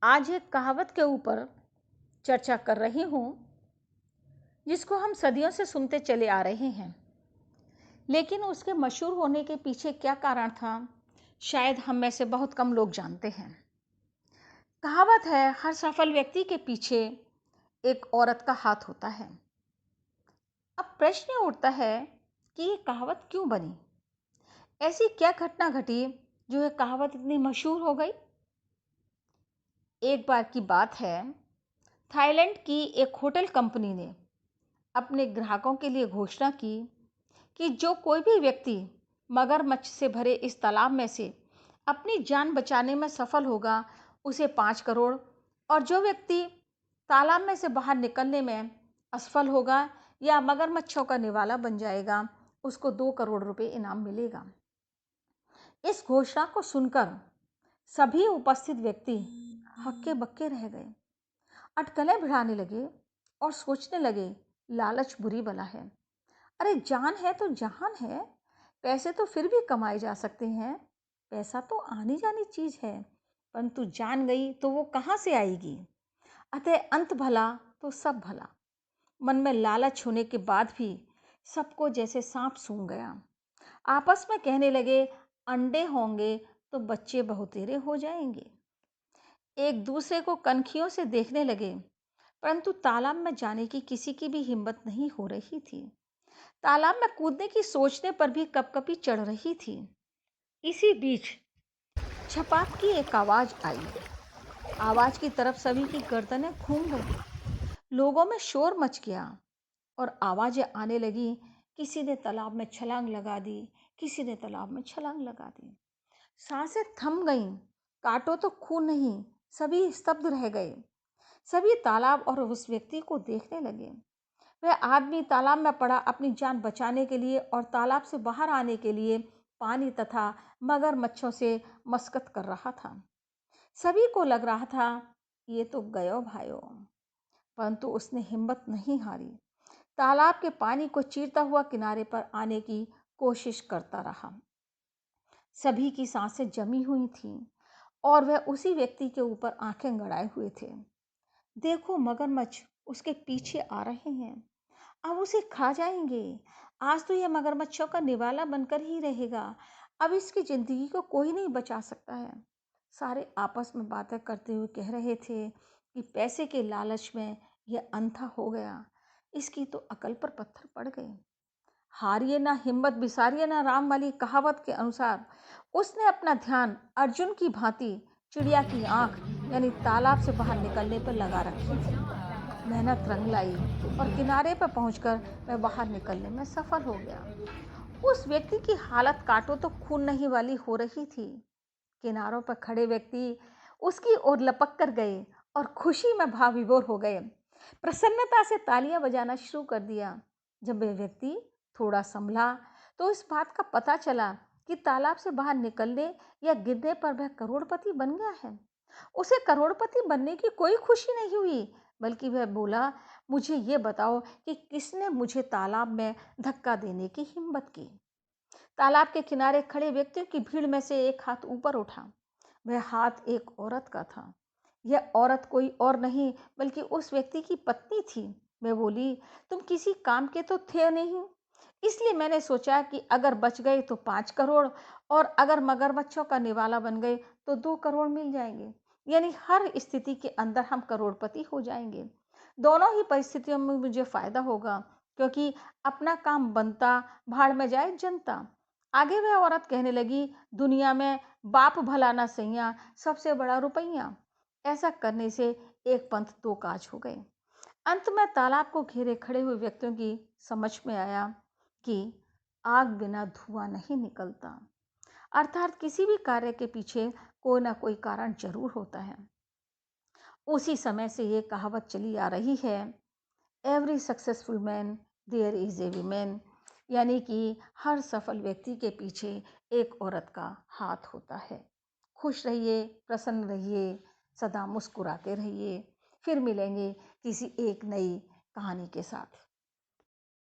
आज एक कहावत के ऊपर चर्चा कर रही हूँ, जिसको हम सदियों से सुनते चले आ रहे हैं, लेकिन उसके मशहूर होने के पीछे क्या कारण था, शायद हम में से बहुत कम लोग जानते हैं। कहावत है, हर सफल व्यक्ति के पीछे एक औरत का हाथ होता है। अब प्रश्न उठता है कि ये कहावत क्यों बनी? ऐसी क्या घटना घटी जो ये कहावत इतनी मशहूर हो गई? एक बार की बात है, थाईलैंड की एक होटल कंपनी ने अपने ग्राहकों के लिए घोषणा की कि जो कोई भी व्यक्ति मगरमच्छ से भरे इस तालाब में से अपनी जान बचाने में सफल होगा, उसे 5 करोड़, और जो व्यक्ति तालाब में से बाहर निकलने में असफल होगा या मगरमच्छों का निवाला बन जाएगा, उसको 2 करोड़ रुपए इनाम मिलेगा। इस घोषणा को सुनकर सभी उपस्थित व्यक्ति हक्के बक्के रह गए, अटकलें भिड़ाने लगे और सोचने लगे, लालच बुरी बला है। अरे जान है तो जहान है, पैसे तो फिर भी कमाए जा सकते हैं। पैसा तो आनी जानी चीज है, परंतु जान गई तो वो कहाँ से आएगी? अतः अंत भला तो सब भला। मन में लालच होने के बाद भी सबको जैसे सांप सूंघ गया। आपस में कहने लगे, अंडे होंगे तो बच्चे बहुतेरे हो जाएंगे। एक दूसरे को कनखियों से देखने लगे, परंतु तालाब में जाने की किसी की भी हिम्मत नहीं हो रही थी। तालाब में कूदने की सोचने पर भी कपकपी चढ़ रही थी। इसी बीच छपाक की एक आवाज आई। आवाज की तरफ सभी की गर्दनें घूम गई। लोगों में शोर मच गया और आवाजें आने लगी, किसी ने तालाब में छलांग लगा दी, किसी ने तालाब में छलांग लगा दी। सांसें थम गईं, काटो तो खून नहीं, सभी स्तब्ध रह गए। सभी तालाब और उस व्यक्ति को देखने लगे। वह आदमी तालाब में पड़ा अपनी जान बचाने के लिए और तालाब से बाहर आने के लिए पानी तथा मगरमच्छों से मशक्कत कर रहा था। सभी को लग रहा था, ये तो गयो भाइयों, परंतु उसने हिम्मत नहीं हारी। तालाब के पानी को चीरता हुआ किनारे पर आने की कोशिश करता रहा। सभी की सांसें जमी हुई थीं और वह उसी व्यक्ति के ऊपर आंखें गड़ाए हुए थे। देखो, मगरमच्छ उसके पीछे आ रहे हैं, अब उसे खा जाएंगे। आज तो यह मगरमच्छों का निवाला बनकर ही रहेगा। अब इसकी जिंदगी को कोई नहीं बचा सकता है। सारे आपस में बातें करते हुए कह रहे थे कि पैसे के लालच में यह अंधा हो गया, इसकी तो अकल पर पत्थर पड़ गए। हारिए ना हिम्मत, बिसारिए ना राम वाली कहावत के अनुसार उसने अपना ध्यान अर्जुन की भांति चिड़िया की आंख यानी तालाब से बाहर निकलने पर लगा रखी थी। मेहनत रंग लाई और किनारे पर पहुंचकर वह बाहर निकलने में सफल हो गया। उस व्यक्ति की हालत काटो तो खून नहीं वाली हो रही थी। किनारों पर खड़े व्यक्ति उसकी ओर लपक कर गए और खुशी में भाव विभोर हो गए। प्रसन्नता से तालियां बजाना शुरू कर दिया। जब वह व्यक्ति थोड़ा संभला तो इस बात का पता चला कि तालाब से बाहर निकलने या गिरने पर वह करोड़पति बन गया है। उसे करोड़पति बनने की कोई खुशी नहीं हुई, बल्कि वह बोला, मुझे ये बताओ कि किसने मुझे तालाब में धक्का देने की हिम्मत की। तालाब के किनारे खड़े व्यक्तियों की भीड़ में से एक हाथ ऊपर उठा। वह हाथ एक औरत का था। यह औरत कोई और नहीं बल्कि उस व्यक्ति की पत्नी थी। मैं बोली, तुम किसी काम के तो थे नहीं, इसलिए मैंने सोचा कि अगर बच गए तो 5 करोड़ और अगर मगरमच्छों का निवाला बन गए तो 2 करोड़ मिल जाएंगे। यानी हर स्थिति के अंदर हम करोड़पति हो जाएंगे। दोनों ही परिस्थितियों में मुझे फायदा होगा, क्योंकि अपना काम बनता, भाड़ में जाए जनता। आगे वह औरत कहने लगी, दुनिया में बाप भला ना सैया, सबसे बड़ा रुपैया। ऐसा करने से एक पंथ दो काज हो गए। अंत में तालाब को घेरे खड़े हुए व्यक्तियों की समझ में आया कि आग बिना धुआं नहीं निकलता। अर्थात किसी भी कार्य के पीछे कोई ना कोई कारण जरूर होता है। उसी समय से ये कहावत चली आ रही है, every successful man there is a women, यानी कि हर सफल व्यक्ति के पीछे एक औरत का हाथ होता है। खुश रहिए, प्रसन्न रहिए, सदा मुस्कुराते रहिए। फिर मिलेंगे किसी एक नई कहानी के साथ।